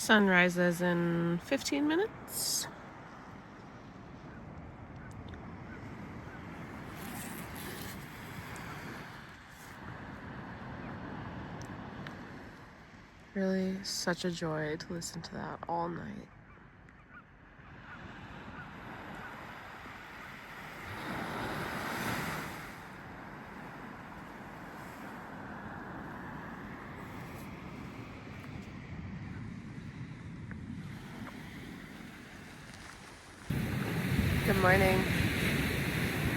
Sun rises in 15 minutes. Really such a joy to listen to that all night. Good morning.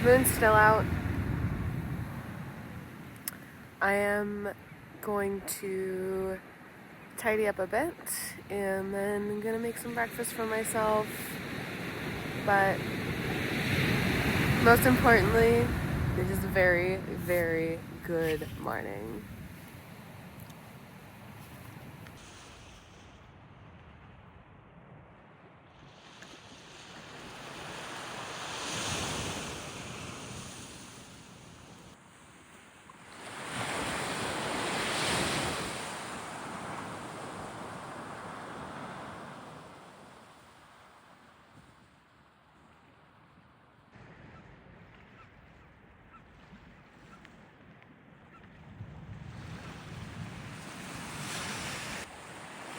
Moon's still out. I am going to tidy up a bit and then I'm gonna make some breakfast for myself. But most importantly, it is a very, very good morning.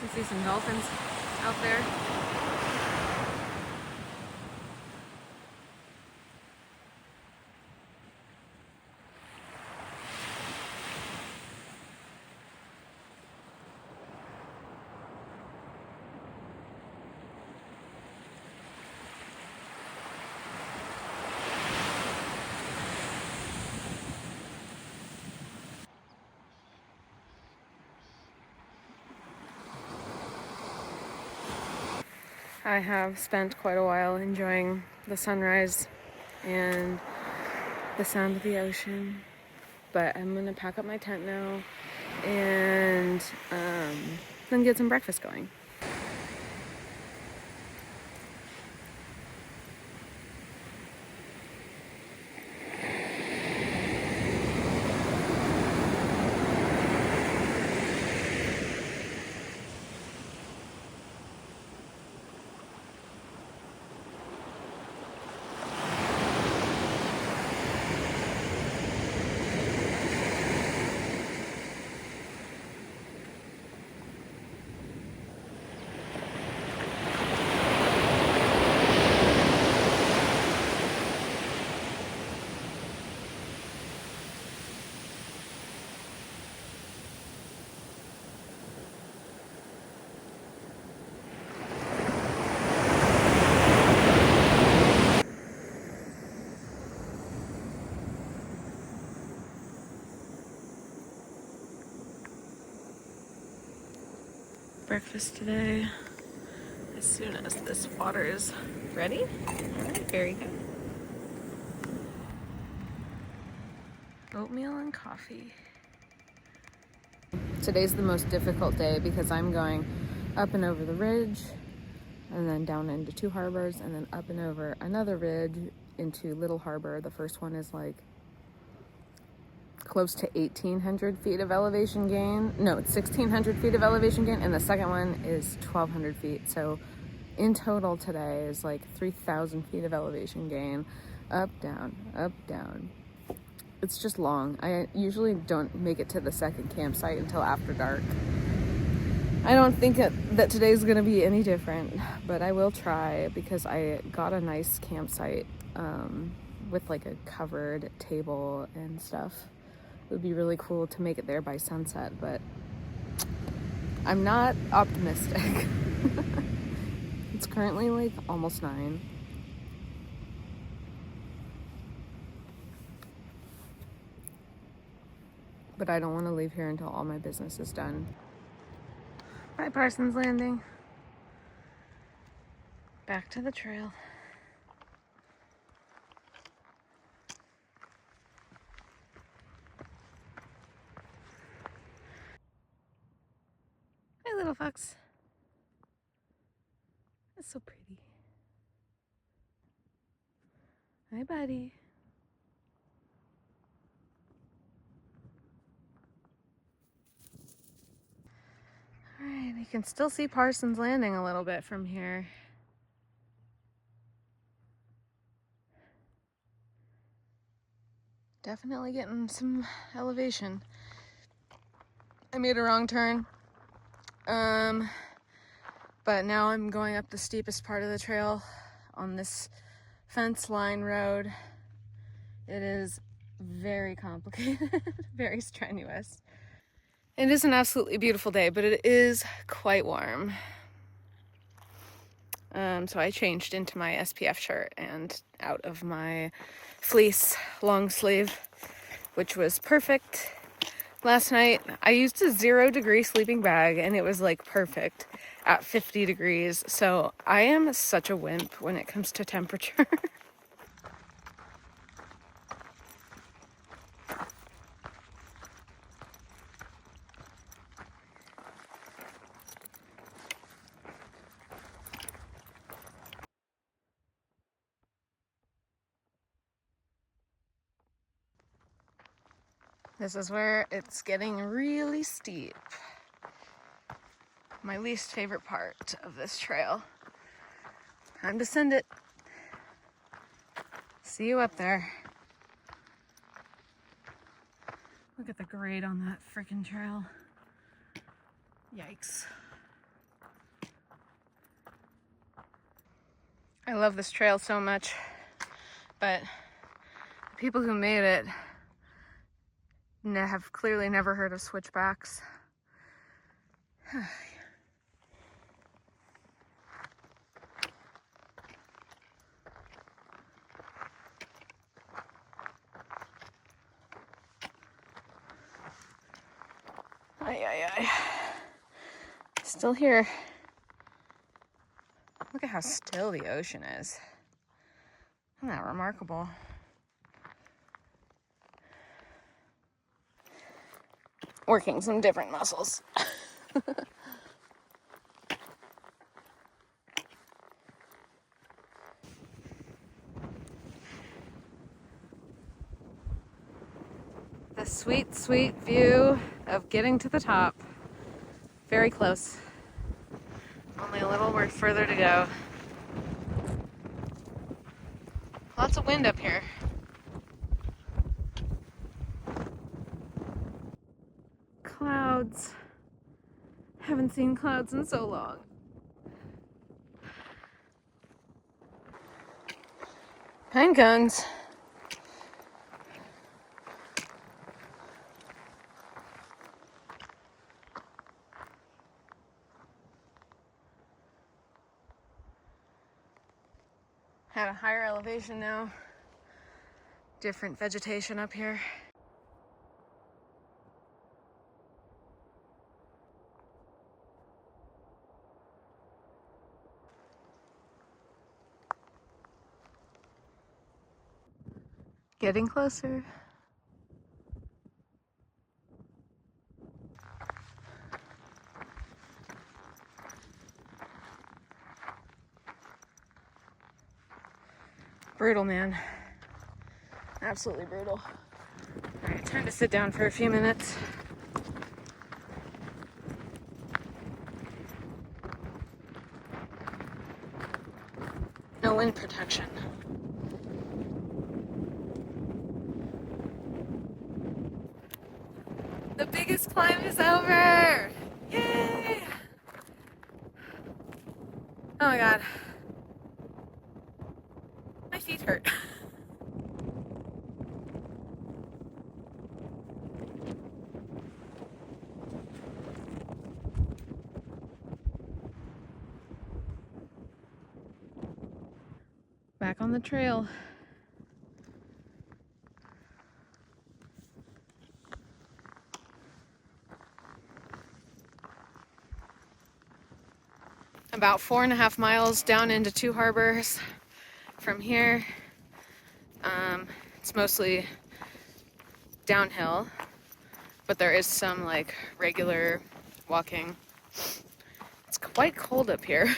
You can see some dolphins out there. I have spent quite a while enjoying the sunrise and the sound of the ocean, but I'm gonna pack up my tent now and then get some breakfast going. Breakfast today as soon as this water is ready. Alright, very good. Oatmeal and coffee. Today's the most difficult day because I'm going up and over the ridge and then down into two harbors and then up and over another ridge into Little Harbor. The first one is like close to 1,800 feet of elevation gain. No, it's 1,600 feet of elevation gain, and the second one is 1,200 feet. So in total today is like 3,000 feet of elevation gain. Up, down, up, down. It's just long. I usually don't make it to the second campsite until after dark. I don't think that today's gonna be any different, but I will try because I got a nice campsite with like a covered table and stuff. It would be really cool to make it there by sunset, but I'm not optimistic. It's currently like almost 9. But I don't want to leave here until all my business is done. Bye, Parsons Landing. Back to the trail. Hi, little fox. That's so pretty. Hi, buddy. All Alright, you can still see Parsons Landing a little bit from here. Definitely getting some elevation. I made a wrong turn. But now I'm going up the steepest part of the trail on this fence line road. It is very complicated, very strenuous. It is an absolutely beautiful day, but it is quite warm. So I changed into my SPF shirt and out of my fleece long sleeve, which was perfect. Last night I used a 0-degree sleeping bag and it was like perfect at 50 degrees. So I am such a wimp when it comes to temperature. This is where it's getting really steep. My least favorite part of this trail. Time to send it. See you up there. Look at the grade on that freaking trail. Yikes. I love this trail so much, but the people who made it have clearly never heard of switchbacks. Ay. Still here. Look at how still the ocean is. Isn't that remarkable? Working some different muscles. The sweet, sweet view of getting to the top. Very close. Only a little more further to go. Lots of wind up here. Clouds. Haven't seen clouds in so long. Pine cones. At a higher elevation now. Different vegetation up here. Getting closer. Brutal, man. Absolutely brutal. All right, time to sit down for a few minutes. No wind protection. The biggest climb is over! Yay! Oh my god. My feet hurt. Back on the trail. About 4.5 miles down into Two Harbors from here. It's mostly downhill, but there is some like regular walking. It's quite cold up here.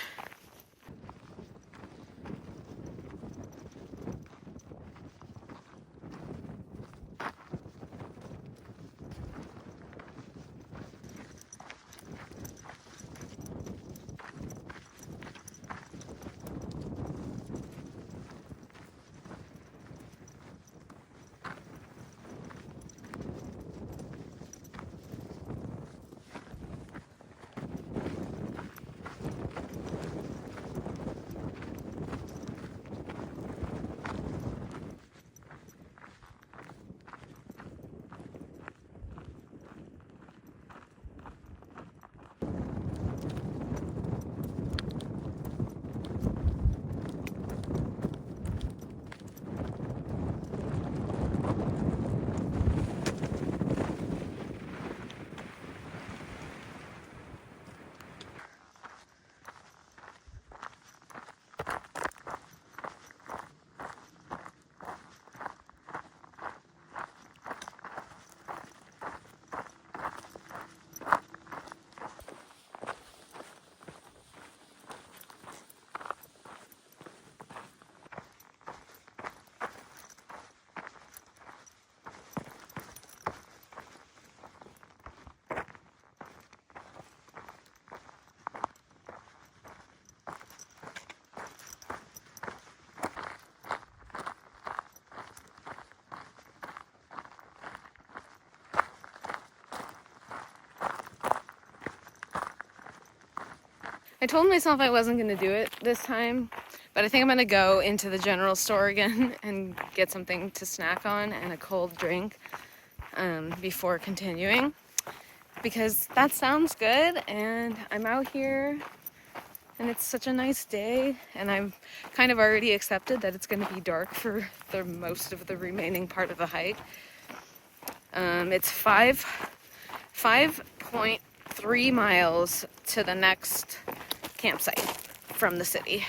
I told myself I wasn't going to do it this time, but I think I'm going to go into the general store again and get something to snack on and a cold drink before continuing, because that sounds good, and I'm out here and it's such a nice day, and I've kind of already accepted that it's going to be dark for the most of the remaining part of the hike. It's 5.3 miles to the next campsite from the city.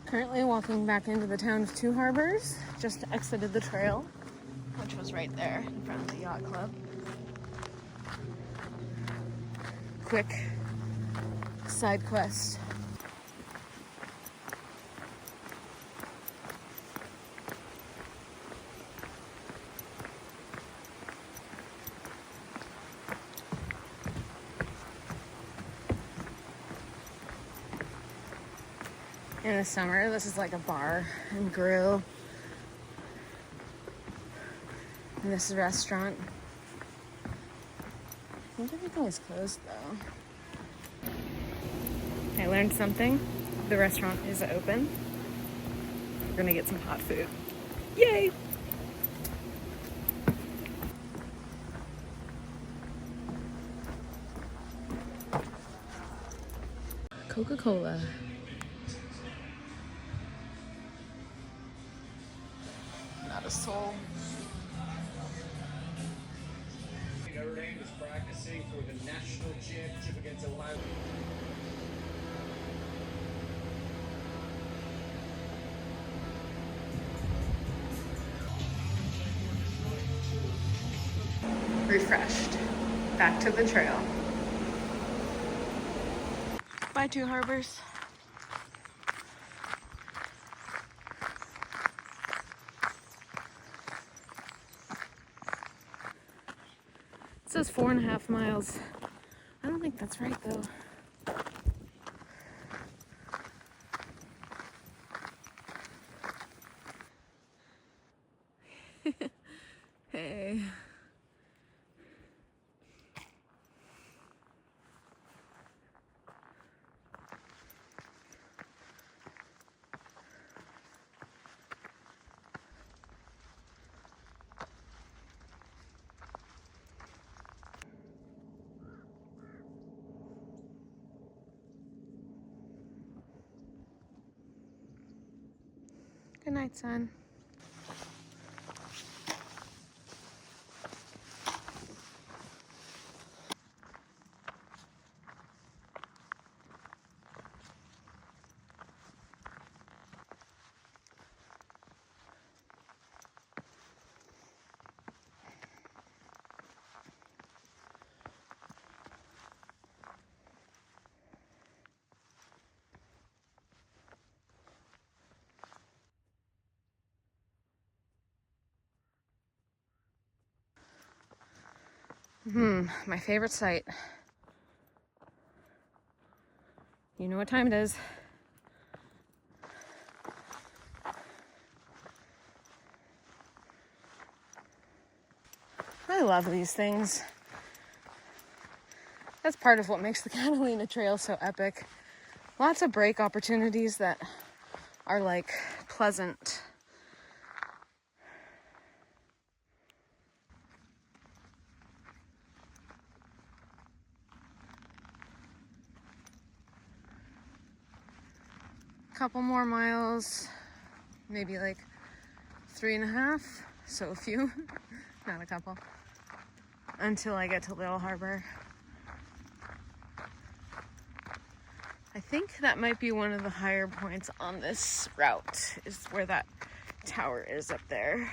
Currently walking back into the town of Two Harbors. Just exited the trail, which was right there in front of the yacht club. Quick side quest. In the summer, this is like a bar and grill. And this restaurant. I think everything is closed though. I learned something. The restaurant is open. We're gonna get some hot food. Yay! Coca-Cola. Not a soul. Notre Dame is practicing for the national championship against Ohio. Refreshed. Back to the trail. Bye, Two Harbors. It says 4.5 miles. I don't think that's right though. Hey. Good night, son. My favorite site. You know what time it is. I love these things. That's part of what makes the Catalina Trail so epic. Lots of break opportunities that are like pleasant. Couple more miles, maybe like 3.5, so a few, not a couple, until I get to Little Harbor. I think that might be one of the higher points on this route, is where that tower is up there.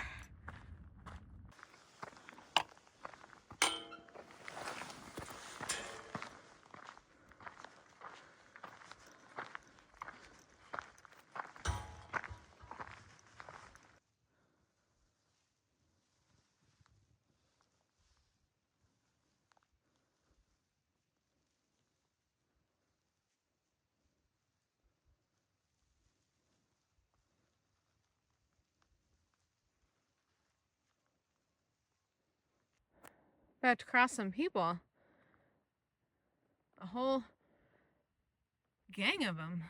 About to cross some people. A whole gang of them.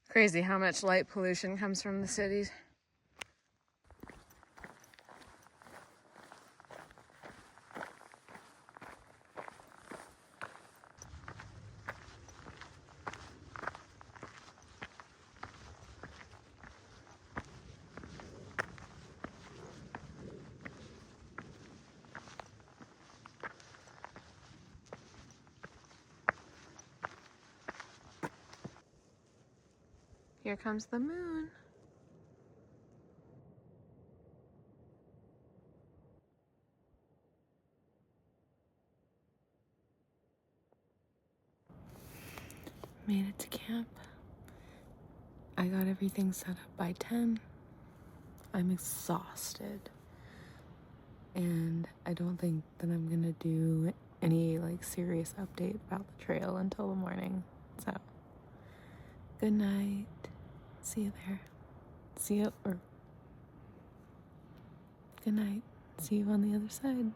Crazy how much light pollution comes from the cities. Here comes the moon. Made it to camp. I got everything set up by 10. I'm exhausted. And I don't think that I'm gonna do any like serious update about the trail until the morning. So, good night. See you there. See you, or good night. See you on the other side.